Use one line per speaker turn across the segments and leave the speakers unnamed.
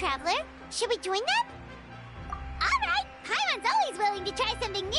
Traveler. Should we join them? Alright, Paimon's always willing to try something new.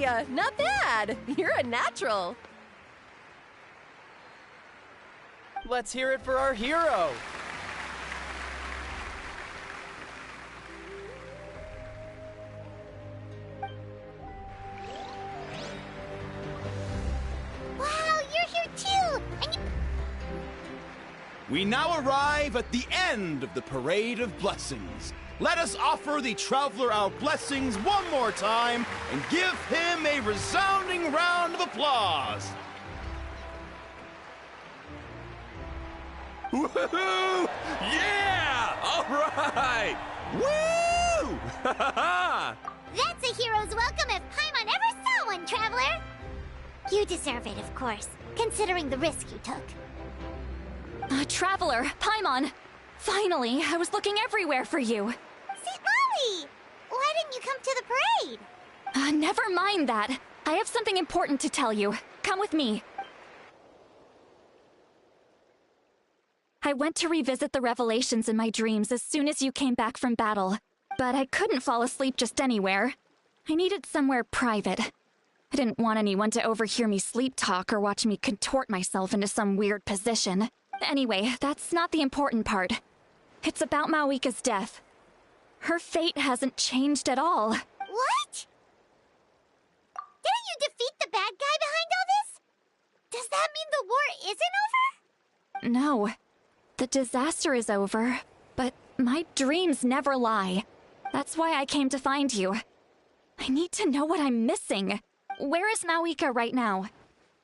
Hey, not bad. You're a natural.
Let's hear it for our hero.
Wow, you're here too! And
We now arrive at the end of the Parade of Blessings. Let us offer the Traveler our blessings one more time and give him a resounding round of applause. Woohoo! Yeah! All right! Woo!
that's a hero's welcome if Paimon ever saw one, Traveler! You deserve it, of course, considering the risk you took.
Traveler, Paimon. Finally, I was looking everywhere for you.
See, Molly! Why didn't you come to the parade?
Never mind that. I have something important to tell you. Come with me. I went to revisit the revelations in my dreams as soon as you came back from battle, but I couldn't fall asleep just anywhere. I needed somewhere private. I didn't want anyone to overhear me sleep talk or watch me contort myself into some weird position. Anyway, that's not the important part. It's about Maoika's death. Her fate hasn't changed at all.
What? Didn't you defeat the bad guy behind all this? Does that mean the war isn't over?
No. The disaster is over, but my dreams never lie. That's why I came to find you. I need to know what I'm missing. Where is Maoika right now?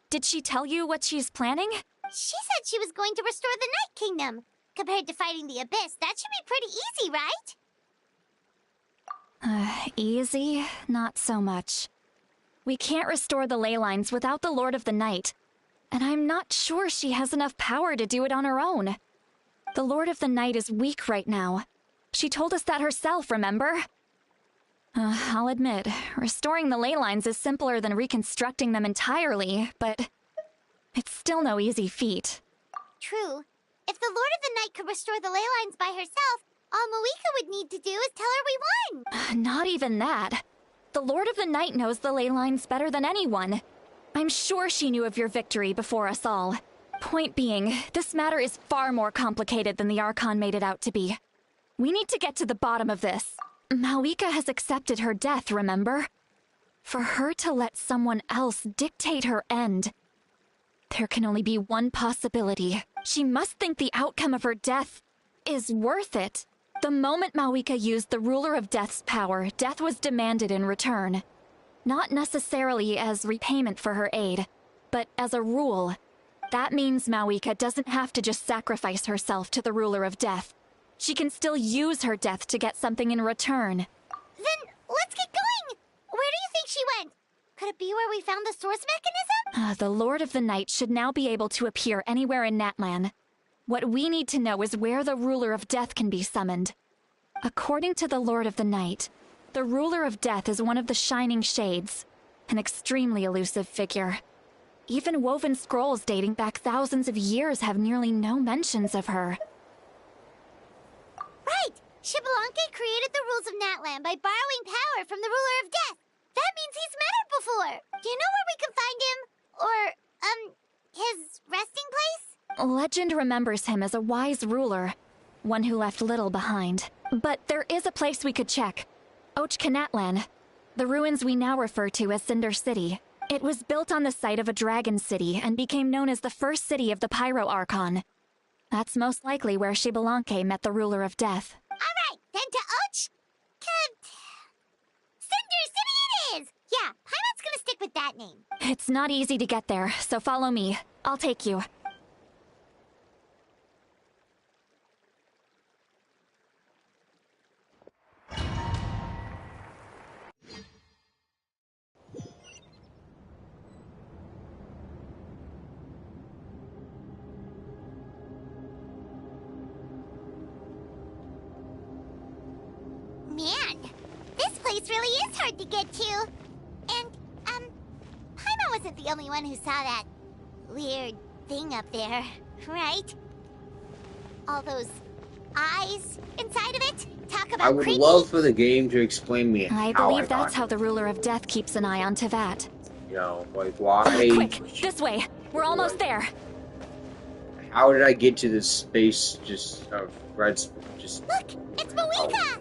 Did she tell you what she's planning?
She said she was going to restore the Night Kingdom. Compared to fighting the Abyss, that should be pretty easy, right?
Easy? Not so much. We can't restore the ley lines without the Lord of the Night, and I'm not sure she has enough power to do it on her own. The Lord of the Night is weak right now. She told us that herself, remember? I'll admit, restoring the ley lines is simpler than reconstructing them entirely, but it's still no easy feat.
True. If the Lord of the Night could restore the ley lines by herself, all Maoika would need to do is tell her we won.
Not even that. The Lord of the Night knows the ley lines better than anyone. I'm sure she knew of your victory before us all. Point being, this matter is far more complicated than the Archon made it out to be. We need to get to the bottom of this. Maoika has accepted her death, remember? For her to let someone else dictate her end, there can only be one possibility. She must think the outcome of her death is worth it. The moment Maoika used the Ruler of Death's power, death was demanded in return. Not necessarily as repayment for her aid, but as a rule. That means Maoika doesn't have to just sacrifice herself to the Ruler of Death. She can still use her death to get something in return.
Then let's get going! Where do you think she went? Could it be where we found the source mechanism?
The Lord of the Night should now be able to appear anywhere in Natlan. What we need to know is where the Ruler of Death can be summoned. According to the Lord of the Night, the Ruler of Death is one of the Shining Shades, an extremely elusive figure. Even woven scrolls dating back thousands of years have nearly no mentions of her.
Right! Xbalanque created the rules of Natlan by borrowing power from the Ruler of Death. That means he's met her before. Do you know where we can find him? Or, his resting place?
Legend remembers him as a wise ruler, one who left little behind. But there is a place we could check. Natlan, the ruins we now refer to as Cinder City. It was built on the site of a dragon city and became known as the first city of the Pyro Archon. That's most likely where Xbalanque met the Ruler of Death.
Alright, then to Cinder City it is! Yeah, Paimon's gonna stick stick with that name.
It's not easy to get there, so follow me. I'll take you.
Man, this place really is hard to get to. And, Paimon wasn't the only one who saw that weird thing up there, right? All those eyes inside of it? Talk about
I would
creepy.
love for the game to explain me
I
how
believe that's
got
how the ruler of death keeps an eye on Tevat.
You know, like why?
Quick, this way. We're almost there.
How did I get to this space just of red? Just
Look, it's Moeka!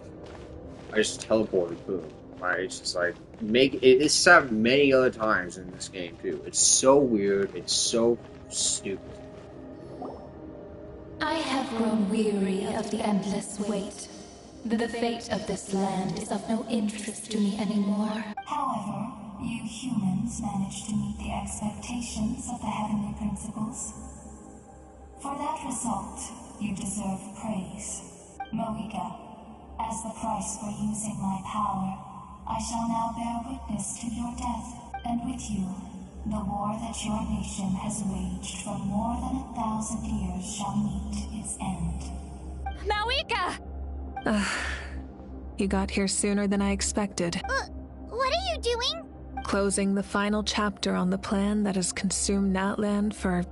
I just teleported. Boom. Right? It's just like it's happened many other times in this game too. It's so weird. It's so stupid.
I have grown weary of the endless wait. The fate of this land is of no interest to me anymore.
However, you humans managed to meet the expectations of the heavenly principles. For that result, you deserve praise. Moeka, as the price for using my power, I shall now bear witness to your death, and with you, the war that your nation has waged for more than 1,000 years shall meet its end.
Mawika!
You got here sooner than I expected.
What are you doing?
Closing the final chapter on the plan that has consumed Natlan for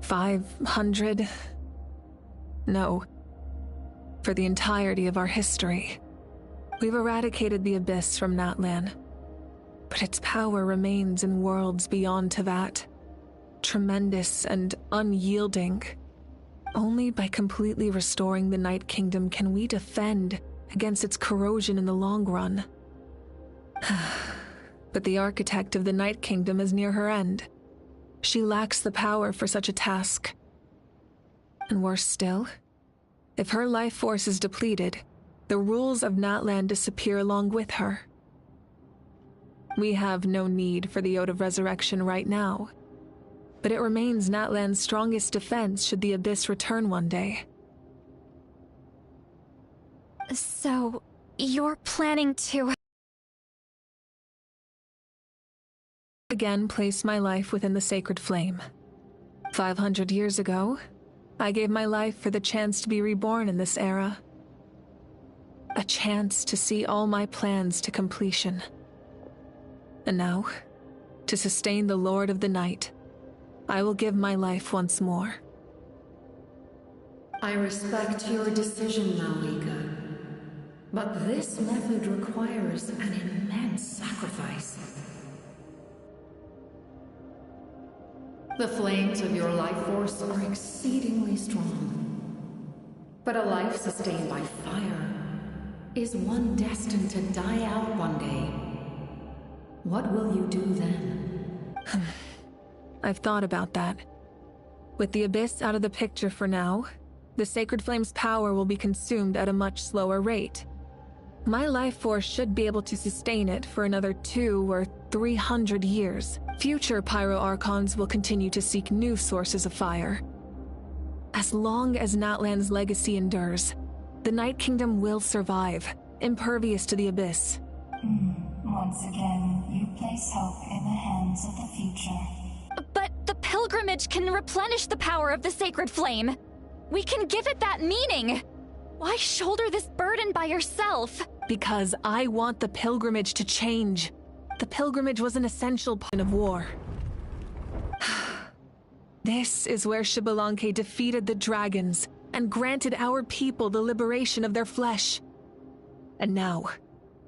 500... No. For the entirety of our history. We've eradicated the Abyss from Natlan, but its power remains in worlds beyond Tevat. Tremendous and unyielding. Only by completely restoring the Night Kingdom can we defend against its corrosion in the long run. But the architect of the Night Kingdom is near her end. She lacks the power for such a task. And worse still, if her life force is depleted, the rules of Natlan disappear along with her. We have no need for the Ode of Resurrection right now, but it remains Natlan's strongest defense should the Abyss return one day.
So, you're planning to...
Again place my life within the sacred flame. 500 years ago, I gave my life for the chance to be reborn in this era. A chance to see all my plans to completion. And now, to sustain the Lord of the Night, I will give my life once more.
I respect your decision, Mawika. But this method requires an immense sacrifice. The flames of your life force are exceedingly strong. But a life sustained by fire is one destined to die out one day. What will you do then?
I've thought about that. With the Abyss out of the picture for now, the Sacred Flame's power will be consumed at a much slower rate. My life force should be able to sustain it for another 200 or 300 years. Future Pyro-Archons will continue to seek new sources of fire. As long as Natlan's legacy endures, the Night Kingdom will survive, impervious to the Abyss.
Once again, you place hope in the hands of the future.
But the pilgrimage can replenish the power of the sacred flame. We can give it that meaning. Why shoulder this burden by yourself?
Because I want the pilgrimage to change. The pilgrimage was an essential point of war. This is where Xbalanque defeated the dragons and granted our people the liberation of their flesh. And now,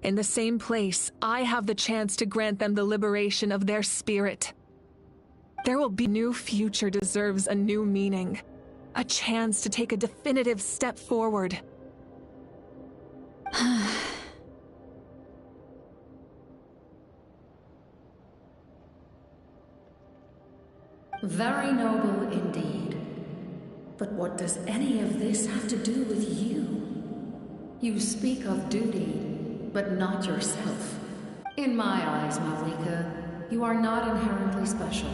in the same place, I have the chance to grant them the liberation of their spirit. There will be a new future deserves a new meaning. A chance to take a definitive step forward.
Very noble indeed. But what does any of this have to do with you? You speak of duty, but not yourself. In my eyes, Mawika, you are not inherently special.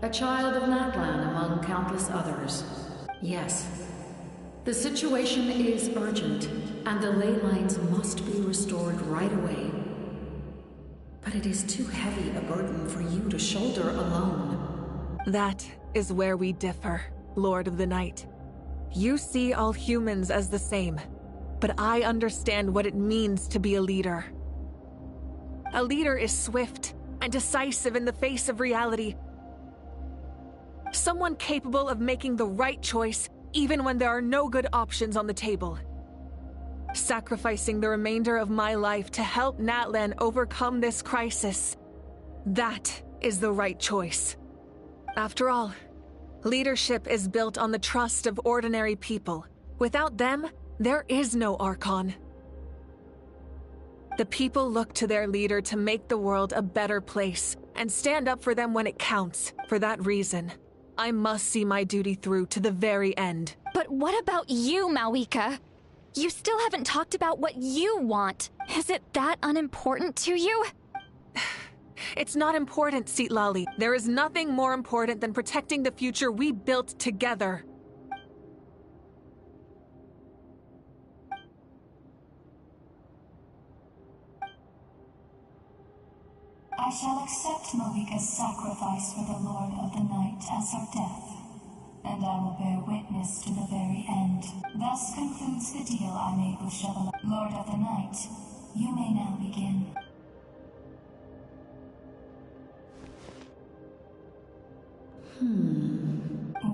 A child of Natlan among countless others. Yes, the situation is urgent, and the ley lines must be restored right away. But it is too heavy a burden for you to shoulder alone.
That is where we differ, Lord of the Night. You see all humans as the same, but I understand what it means to be a leader. A leader is swift and decisive in the face of reality. Someone capable of making the right choice even when there are no good options on the table. Sacrificing the remainder of my life to help Natlan overcome this crisis. That is the right choice. After all, leadership is built on the trust of ordinary people. Without them, there is no Archon. The people look to their leader to make the world a better place and stand up for them when it counts. For that reason, I must see my duty through to the very end.
But what about you, Mawika? You still haven't talked about what you want. Is it that unimportant to you?
It's not important, Citlali. There is nothing more important than protecting the future we built together.
I shall accept Mawika's sacrifice for the Lord of the Night as her death, and I will bear witness to the very end. Thus concludes the deal I made with Chevalier. Lord of the Night, you may now begin.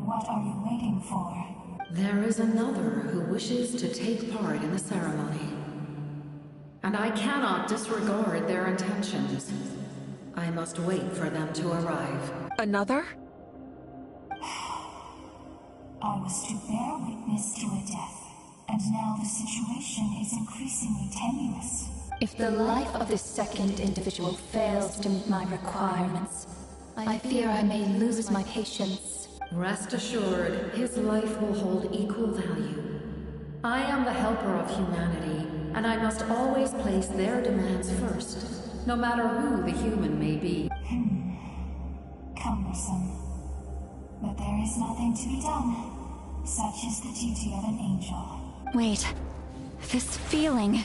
What are you waiting for?
There is another who wishes to take part in the ceremony. And I cannot disregard their intentions. I must wait for them to arrive.
Another?
I was to bear witness to a death, and now the situation is increasingly tenuous.
If the life of this second individual fails to meet my requirements, I fear I may lose my patience.
Rest assured, his life will hold equal value. I am the helper of humanity, and I must always place their demands first, no matter who the human may be.
Cumbersome. But there is nothing to be done. Such is the duty of an angel.
Wait, this feeling...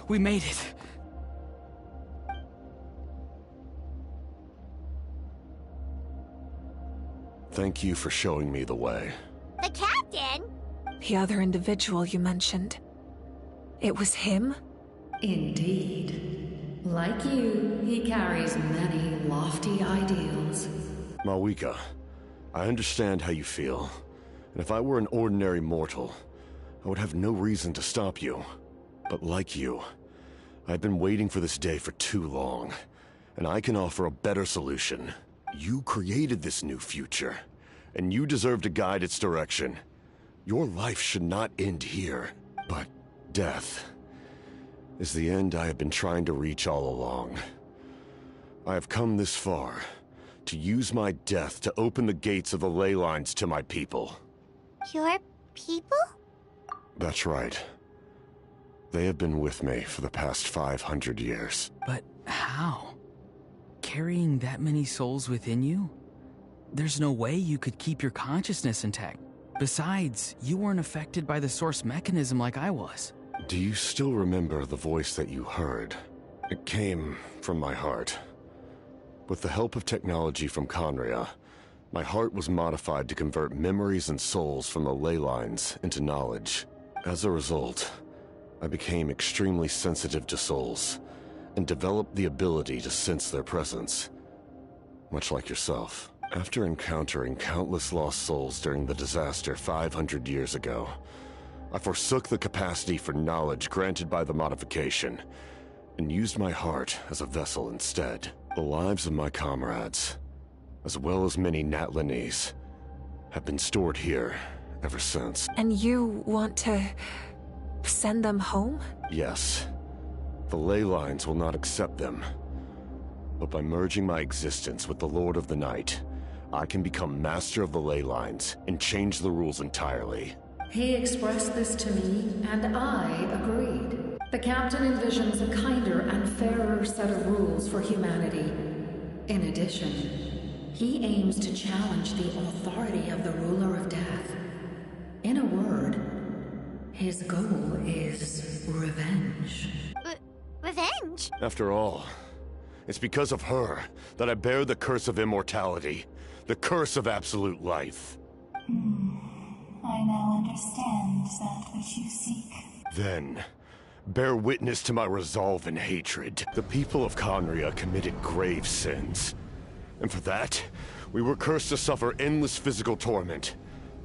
We made it.
Thank you for showing me the way.
The captain?
The other individual you mentioned. It was him?
Indeed. Like you, he carries many lofty ideals.
Mawika, I understand how you feel. And if I were an ordinary mortal, I would have no reason to stop you. But like you, I've been waiting for this day for too long. And I can offer a better solution. You created this new future, and you deserve to guide its direction. Your life should not end here, but death is the end I have been trying to reach all along. I have come this far to use my death to open the gates of the ley lines to my people.
Your people?
That's right. They have been with me for the past 500 years.
But how? Carrying that many souls within you? There's no way you could keep your consciousness intact. Besides, you weren't affected by the source mechanism like I was.
Do you still remember the voice that you heard? It came from my heart. With the help of technology from Conria, my heart was modified to convert memories and souls from the ley lines into knowledge. As a result, I became extremely sensitive to souls, and developed the ability to sense their presence, much like yourself. After encountering countless lost souls during the disaster 500 years ago, I forsook the capacity for knowledge granted by the modification, and used my heart as a vessel instead. The lives of my comrades, as well as many Natlanese, have been stored here ever since.
And you want to send them home?
Yes. The ley lines will not accept them. But by merging my existence with the Lord of the Night, I can become master of the ley lines and change the rules entirely.
He expressed this to me, and I agreed. The captain envisions a kinder and fairer set of rules for humanity. In addition, he aims to challenge the authority of the ruler of death. In a word, his goal is revenge.
Revenge?
After all, it's because of her that I bear the curse of immortality, the curse of absolute life.
I now understand that which you seek.
Then, bear witness to my resolve and hatred. The people of Conria committed grave sins. And for that, we were cursed to suffer endless physical torment.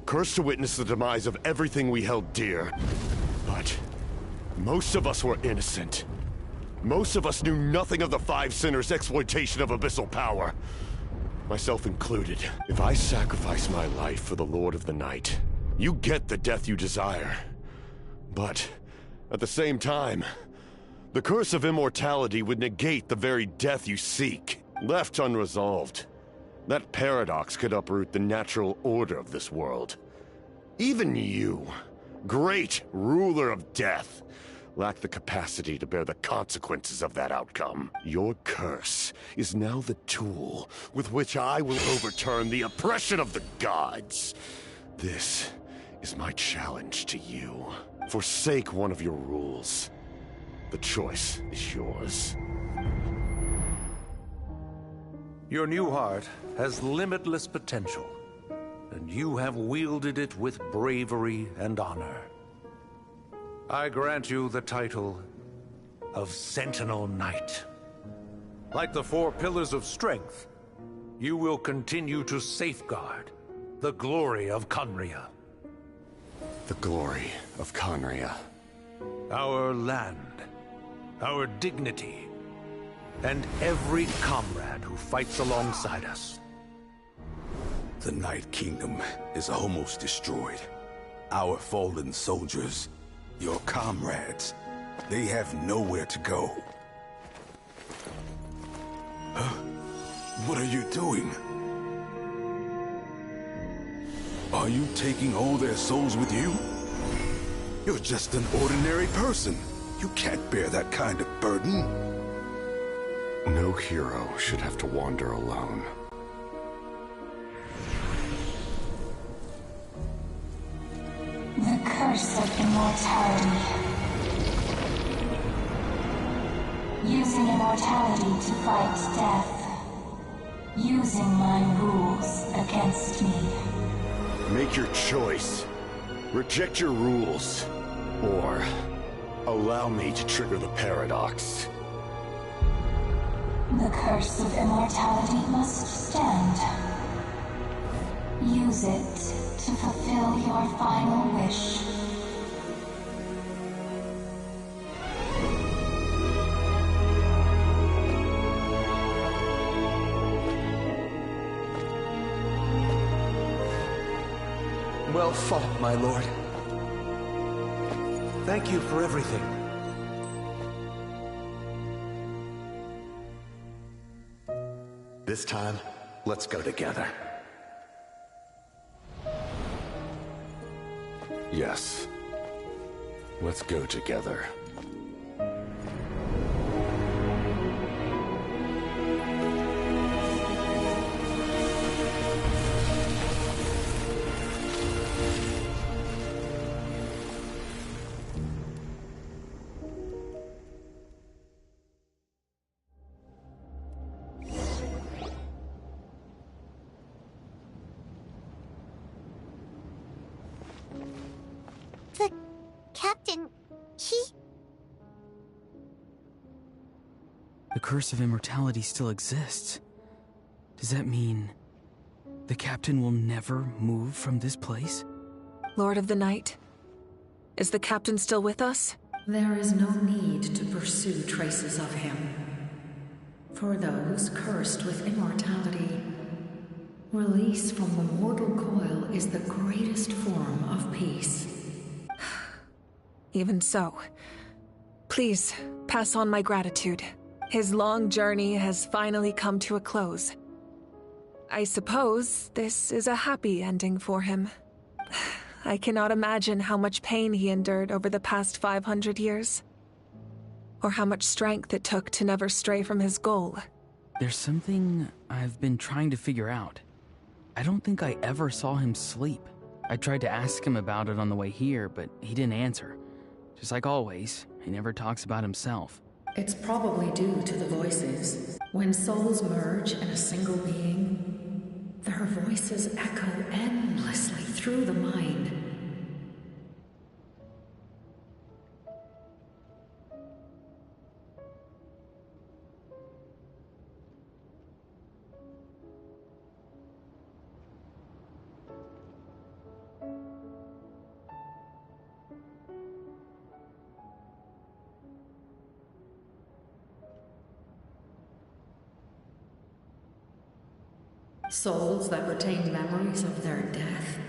Cursed to witness the demise of everything we held dear. But most of us were innocent. Most of us knew nothing of the Five Sinners' exploitation of abyssal power. Myself included. If I sacrifice my life for the Lord of the Night, you get the death you desire. But at the same time, the curse of immortality would negate the very death you seek. Left unresolved, that paradox could uproot the natural order of this world. Even you, great ruler of death, lack the capacity to bear the consequences of that outcome. Your curse is now the tool with which I will overturn the oppression of the gods. This is my challenge to you. Forsake one of your rules. The choice is yours.
Your new heart has limitless potential, and you have wielded it with bravery and honor. I grant you the title of Sentinel Knight. Like the four pillars of strength, you will continue to safeguard the glory of Conria.
The glory of Conria.
Our land, our dignity, and every comrade who fights alongside us.
The Night Kingdom is almost destroyed. Our fallen soldiers, your comrades, they have nowhere to go. What are you doing? Are you taking all their souls with you? You're just an ordinary person. You can't bear that kind of burden.
No hero should have to wander alone.
The curse of immortality. Using immortality to fight death. Using my rules against me.
Make your choice. Reject your rules. Or allow me to trigger the paradox.
The curse of immortality must stand. Use it to fulfill your final wish.
Well fought, my lord. Thank you for everything.
This time, let's go together.
Yes. Let's go together.
The captain,
The curse of immortality still exists. Does that mean the captain will never move from this place?
Lord of the Night, is the captain still with us?
There is no need to pursue traces of him. For those cursed with immortality, release from the mortal coil is the greatest form of peace.
Even so, please pass on my gratitude. His long journey has finally come to a close. I suppose this is a happy ending for him. I cannot imagine how much pain he endured over the past 500 years. or how much strength it took to never stray from his goal.
There's something I've been trying to figure out. I don't think I ever saw him sleep. I tried to ask him about it on the way here, but he didn't answer. Just like always, he never talks about himself.
It's probably due to the voices. When souls merge in a single being, their voices echo endlessly through the mind. Souls that retain memories of their death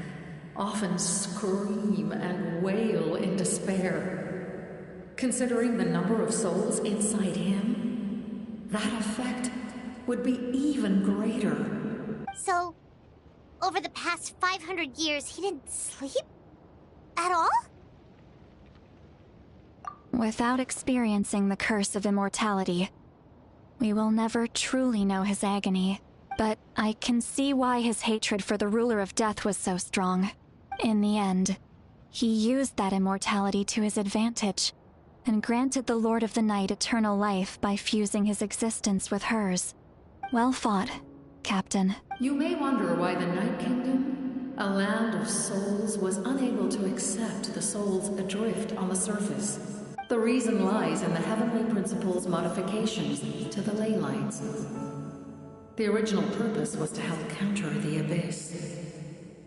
often scream and wail in despair. Considering the number of souls inside him, that effect would be even greater.
So, over the past 500 years, he didn't sleep? At all?
Without experiencing the curse of immortality, we will never truly know his agony. But I can see why his hatred for the ruler of death was so strong. In the end, he used that immortality to his advantage, and granted the Lord of the Night eternal life by fusing his existence with hers. Well fought, Captain.
You may wonder why the Night Kingdom, a land of souls, was unable to accept the souls adrift on the surface. The reason lies in the Heavenly Principle's modifications to the ley lines. The original purpose was to help counter the Abyss,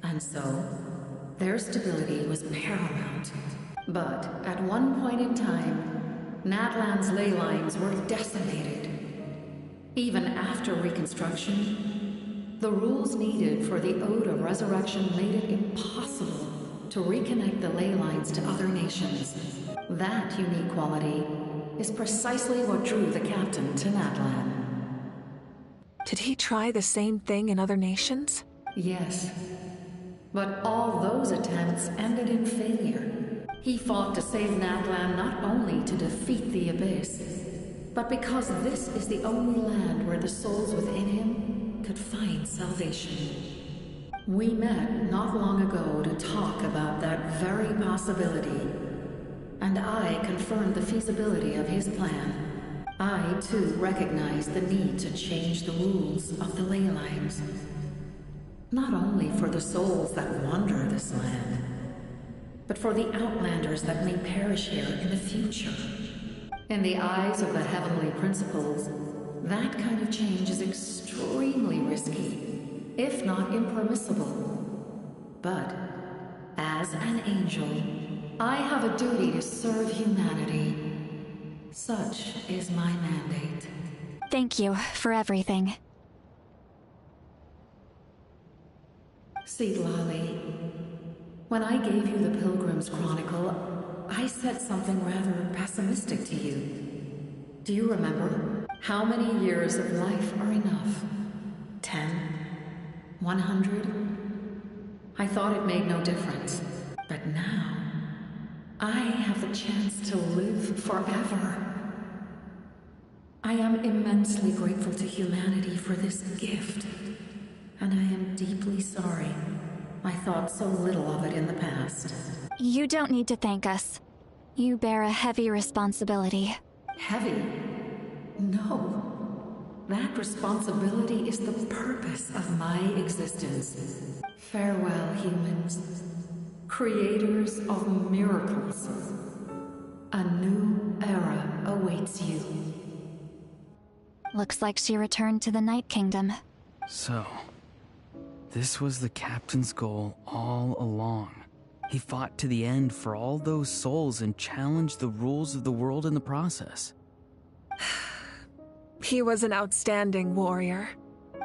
and so their stability was paramount. But at one point in time, Natlan's ley lines were decimated. Even after reconstruction, the rules needed for the Ode of Resurrection made it impossible to reconnect the ley lines to other nations. That unique quality is precisely what drew the captain to Natlan.
Did he try the same thing in other nations?
Yes. But all those attempts ended in failure. He fought to save Natlan not only to defeat the Abyss, but because this is the only land where the souls within him could find salvation. We met not long ago to talk about that very possibility, and I confirmed the feasibility of his plan. I, too, recognize the need to change the rules of the ley lines. Not only for the souls that wander this land, but for the outlanders that may perish here in the future. In the eyes of the Heavenly Principles, that kind of change is extremely risky, if not impermissible. But, as an angel, I have a duty to serve humanity. Such is my mandate.
Thank you for everything.
Seedlolly, when I gave you the Pilgrim's Chronicle, I said something rather pessimistic to you. Do you remember? How many years of life are enough? 10? 100? I thought it made no difference. But now, I have the chance to live forever. I am immensely grateful to humanity for this gift, and I am deeply sorry I thought so little of it in the past.
You don't need to thank us. You bear a heavy responsibility.
Heavy? No. That responsibility is the purpose of my existence. Farewell, humans. Creators of miracles. A new era awaits you.
Looks like she returned to the Night Kingdom.
So, this was the captain's goal all along. He fought to the end for all those souls and challenged the rules of the world in the process.
He was an outstanding warrior.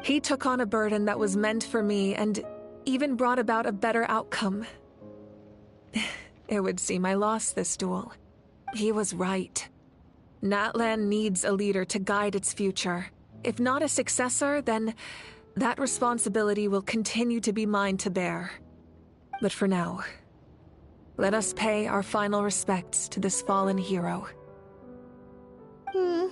He took on a burden that was meant for me and even brought about a better outcome. It would seem I lost this duel. He was right. Natlan needs a leader to guide its future. If not a successor, then that responsibility will continue to be mine to bear. But for now, let us pay our final respects to this fallen hero. To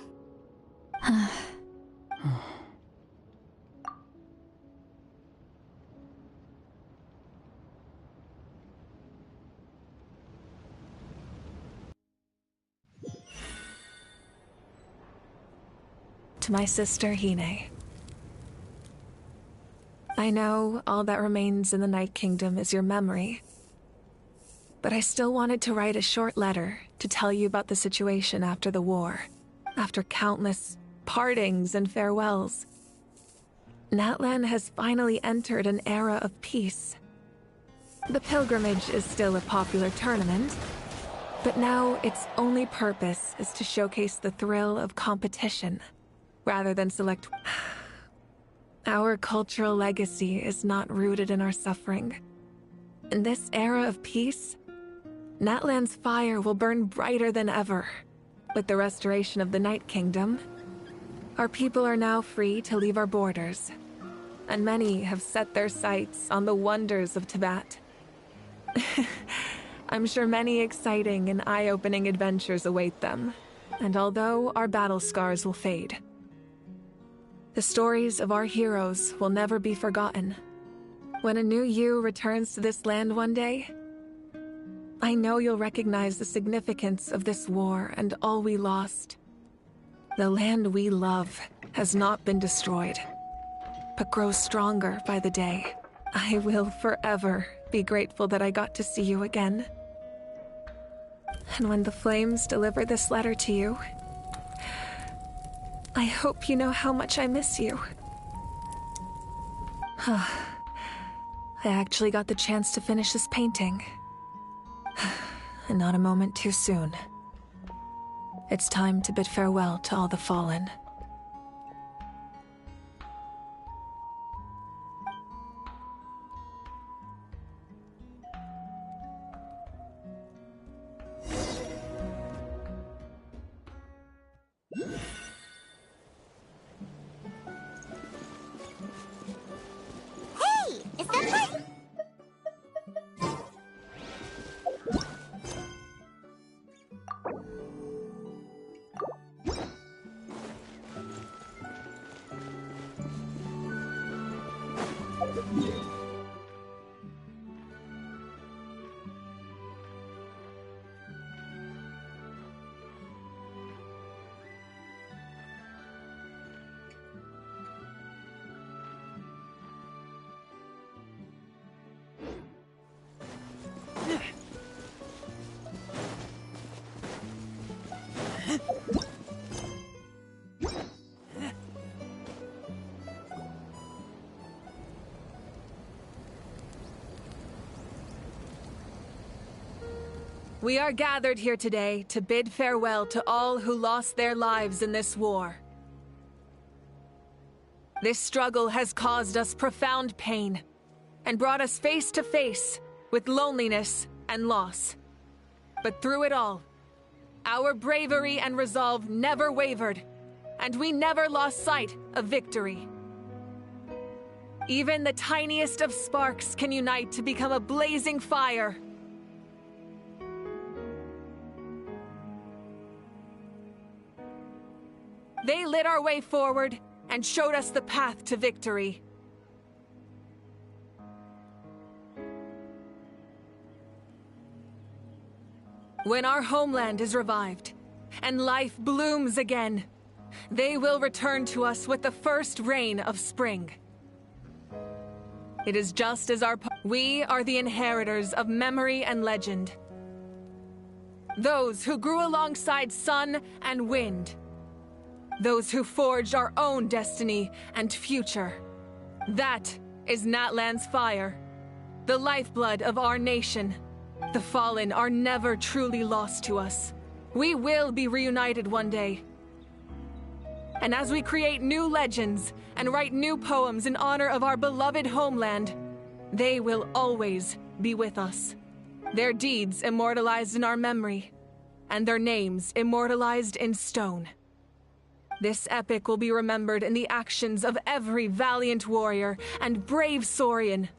my sister, Hine. I know all that remains in the Night Kingdom is your memory, but I still wanted to write a short letter to tell you about the situation after the war, after countless partings and farewells. Natlan has finally entered an era of peace. The pilgrimage is still a popular tournament, but now its only purpose is to showcase the thrill of competition, rather than select. Our cultural legacy is not rooted in our suffering. In this era of peace, Natlan's fire will burn brighter than ever. With the restoration of the Night Kingdom, our people are now free to leave our borders, and many have set their sights on the wonders of Tibet. I'm sure many exciting and eye-opening adventures await them, and although our battle scars will fade, the stories of our heroes will never be forgotten. When a new you returns to this land one day, I know you'll recognize the significance of this war and all we lost. The land we love has not been destroyed, but grows stronger by the day. I will forever be grateful that I got to see you again. And when the flames deliver this letter to you, I hope you know how much I miss you. I actually got the chance to finish this painting. And not a moment too soon. It's time to bid farewell to all the fallen.
Hey! Is that part?
We are gathered here today to bid farewell to all who lost their lives in this war. This struggle has caused us profound pain and brought us face to face with loneliness and loss. But through it all, our bravery and resolve never wavered, and we never lost sight of victory. Even the tiniest of sparks can unite to become a blazing fire. They lit our way forward and showed us the path to victory. When our homeland is revived and life blooms again, they will return to us with the first rain of spring. It is just as we are the inheritors of memory and legend. Those who grew alongside sun and wind. Those who forged our own destiny and future. That is Natlan's fire, the lifeblood of our nation. The fallen are never truly lost to us. We will be reunited one day. And as we create new legends and write new poems in honor of our beloved homeland, they will always be with us. Their deeds immortalized in our memory, and their names immortalized in stone. This epic will be remembered in the actions of every valiant warrior and brave Saurian,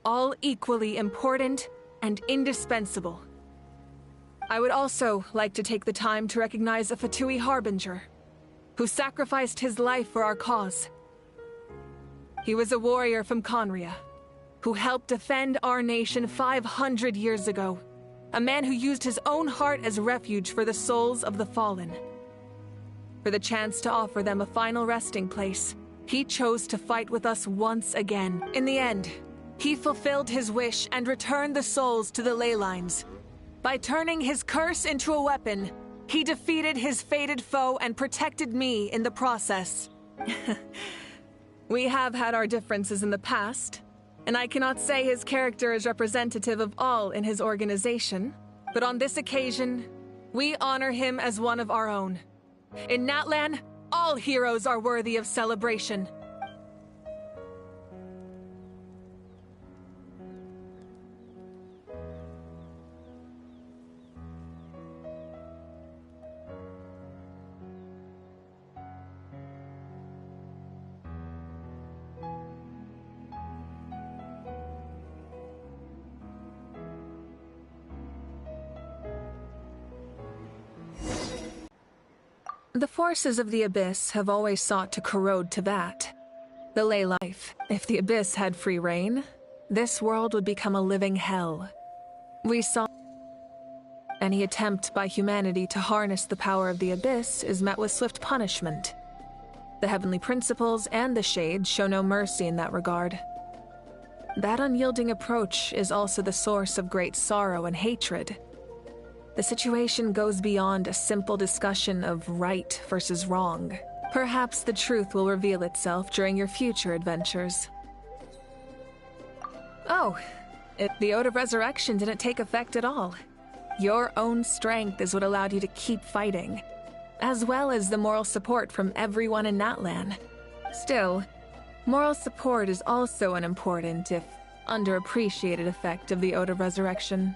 all equally important and indispensable. I would also like to take the time to recognize a Fatui Harbinger, who sacrificed his life for our cause. He was a warrior from Conria, who helped defend our nation 500 years ago. A man who used his own heart as refuge for the souls of the fallen. For the chance to offer them a final resting place, he chose to fight with us once again. In the end, he fulfilled his wish and returned the souls to the ley lines. By turning his curse into a weapon, he defeated his fated foe and protected me in the process. We have had our differences in the past, and I cannot say his character is representative of all in his organization, but on this occasion, we honor him as one of our own. In Natlan, all heroes are worthy of celebration. The forces of the Abyss have always sought to corrode Teyvat, the ley life. If the Abyss had free reign, this world would become a living hell. We saw any attempt by humanity to harness the power of the Abyss is met with swift punishment. The Heavenly Principles and the Shades show no mercy in that regard. That unyielding approach is also the source of great sorrow and hatred. The situation goes beyond a simple discussion of right versus wrong. Perhaps the truth will reveal itself during your future adventures. Oh, the Ode of Resurrection didn't take effect at all. Your own strength is what allowed you to keep fighting, as well as the moral support from everyone in Natlan. Still, moral support is also an important, if underappreciated, effect of the Ode of Resurrection.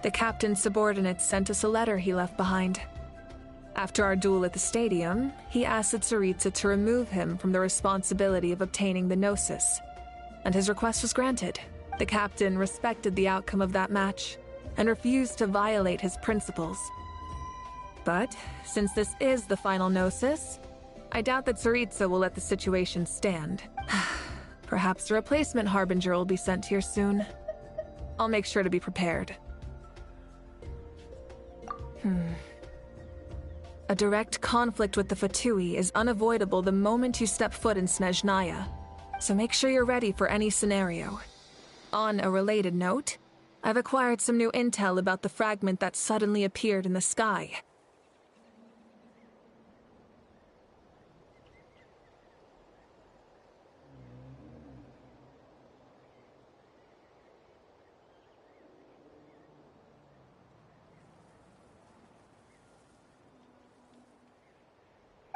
The captain's subordinates sent us a letter he left behind. After our duel at the stadium, he asked Tsaritsa to remove him from the responsibility of obtaining the Gnosis, and his request was granted. The captain respected the outcome of that match and refused to violate his principles. But since this is the final Gnosis, I doubt that Tsaritsa will let the situation stand. Perhaps a replacement Harbinger will be sent here soon. I'll make sure to be prepared. A direct conflict with the Fatui is unavoidable the moment you step foot in Snezhnaya, so make sure you're ready for any scenario. On a related note, I've acquired some new intel about the fragment that suddenly appeared in the sky.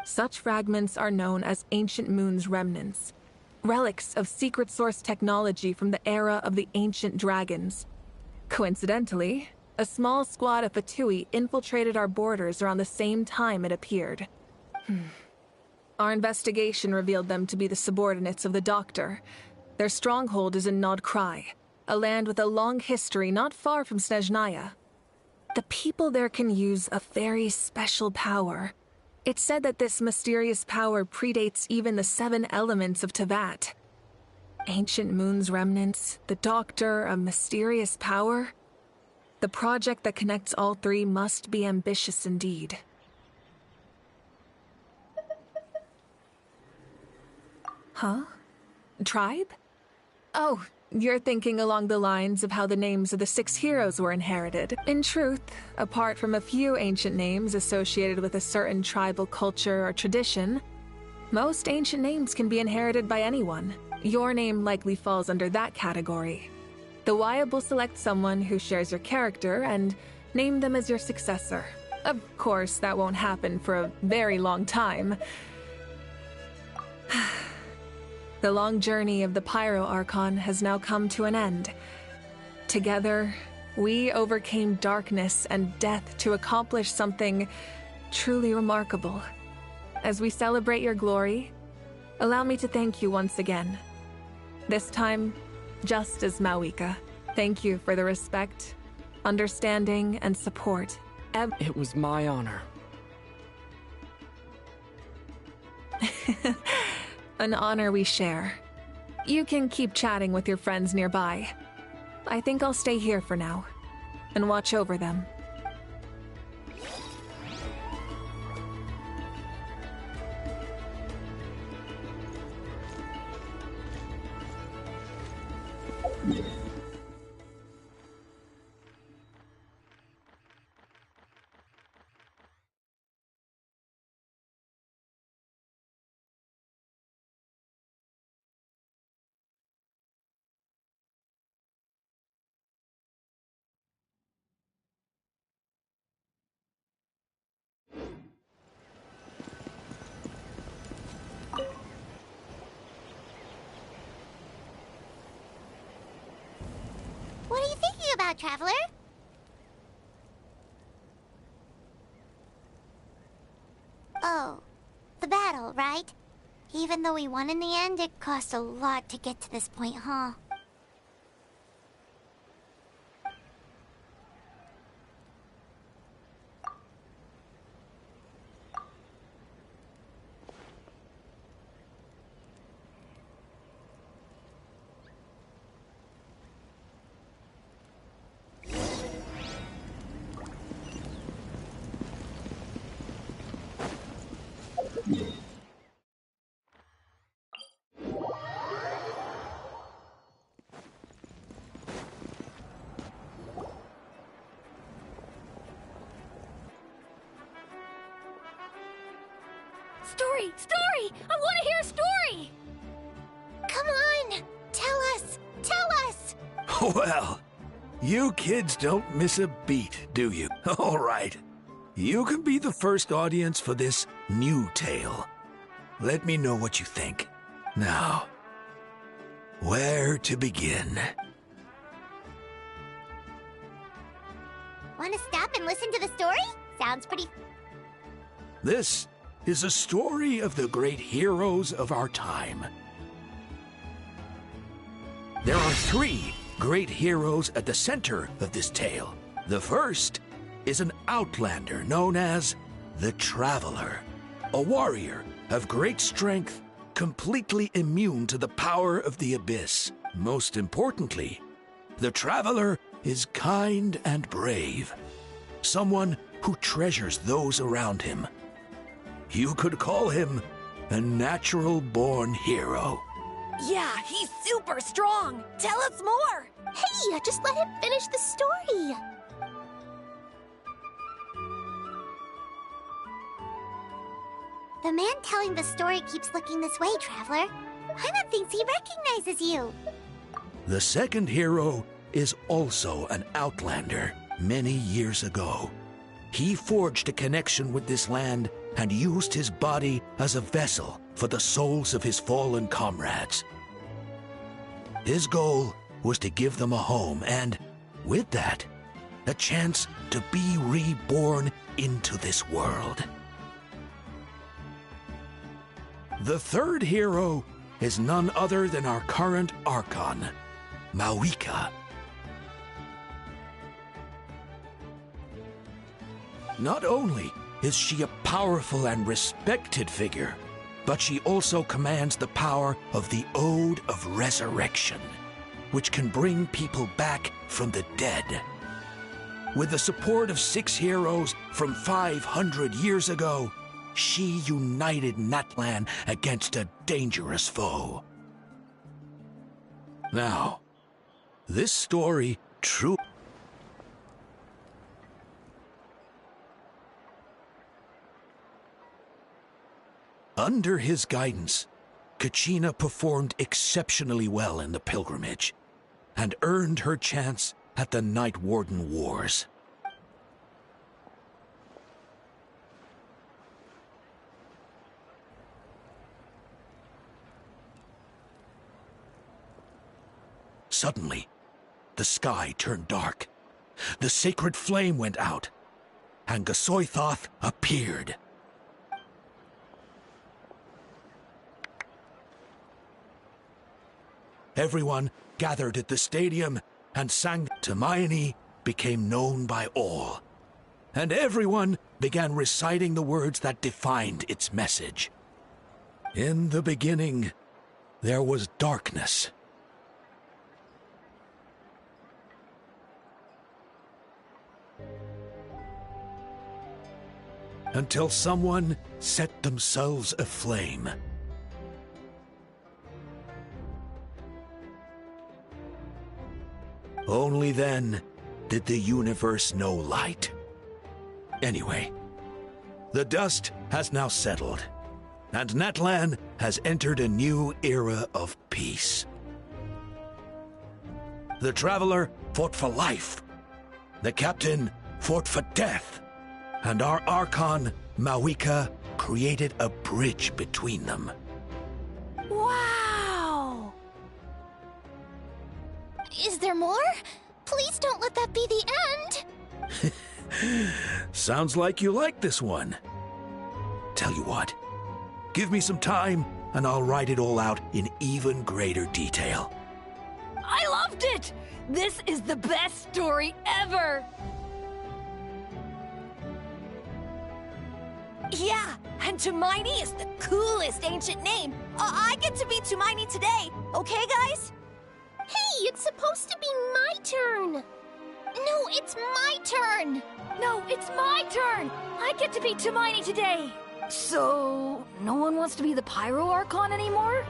Such fragments are known as Ancient Moon's remnants, relics of secret source technology from the era of the ancient dragons. Coincidentally, a small squad of Fatui infiltrated our borders around the same time it appeared. Our investigation revealed them to be the subordinates of the Doctor. Their stronghold is in Nod Krai, a land with a long history not far from Snezhnaya. The people there can use a very special power. It's said that this mysterious power predates even the 7 elements of Teyvat. Ancient Moon's remnants, the Doctor, a mysterious power. The project that connects all 3 must be ambitious indeed. Huh? Tribe? Oh, you're thinking along the lines of how the names of the 6 heroes were inherited. In truth, apart from a few ancient names associated with a certain tribal culture or tradition, most ancient names can be inherited by anyone. Your name likely falls under that category. The Wyab will select someone who shares your character and name them as your successor. Of course, that won't happen for a very long time. The long journey of the Pyro Archon has now come to an end. Together, we overcame darkness and death to accomplish something truly remarkable. As we celebrate your glory, allow me to thank you once again. This time, just as Mawika. Thank you for the respect, understanding, and support.
It was my honor.
An honor we share. You can keep chatting with your friends nearby. I think I'll stay here for now and watch over them.
What are you thinking about, Traveler? Oh, the battle, right? Even though we won in the end, it cost a lot to get to this point, huh?
Story! Story! I want to hear a story!
Come on! Tell us! Tell us!
Well, you kids don't miss a beat, do you? All right. You can be the first audience for this new tale. Let me know what you think. Now, where to begin?
Want to stop and listen to the story? Sounds pretty...
This is a story of the great heroes of our time. There are 3 great heroes at the center of this tale. The first is an outlander known as the Traveler, a warrior of great strength, completely immune to the power of the Abyss. Most importantly, the Traveler is kind and brave, someone who treasures those around him. You could call him a natural-born hero.
Yeah, he's super strong! Tell us more!
Hey, just let him finish the story! The man telling the story keeps looking this way, Traveler. Paimon thinks he recognizes you.
The second hero is also an outlander many years ago. He forged a connection with this land and used his body as a vessel for the souls of his fallen comrades. His goal was to give them a home and, with that, a chance to be reborn into this world. The third hero is none other than our current Archon, Mawika. Not only is she a powerful and respected figure, but she also commands the power of the Ode of Resurrection, which can bring people back from the dead. With the support of 6 heroes from 500 years ago, she united Natlan against a dangerous foe. Now, this story truly... Under his guidance, Kachina performed exceptionally well in the pilgrimage and earned her chance at the Night Warden Wars. Suddenly, the sky turned dark. The sacred flame went out, and Gasoithoth appeared. Everyone gathered at the stadium and Sanctimony became known by all, and everyone began reciting the words that defined its message. In the beginning, there was darkness. Until someone set themselves aflame. Only then did the universe know light. Anyway, the dust has now settled, and Natlan has entered a new era of peace. The Traveler fought for life, the Captain fought for death, and our Archon, Mawika, created a bridge between them.
Wow! Is there more? Please don't let that be the end!
Sounds like you like this one. Tell you what, give me some time and I'll write it all out in even greater detail.
I loved it! This is the best story ever!
Yeah, and Tumaini is the coolest ancient name. I get to be Tumaini today, okay, guys?
Hey, it's supposed to be my turn!
No, it's my turn! No, it's my turn! I get to be Tumaini today! So, no one wants to be the Pyro Archon anymore?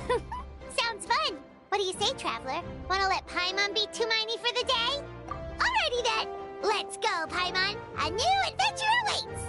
Sounds fun! What do you say, Traveler? Wanna let Paimon be Tumaini for the day? Alrighty then! Let's go, Paimon! A new adventure awaits!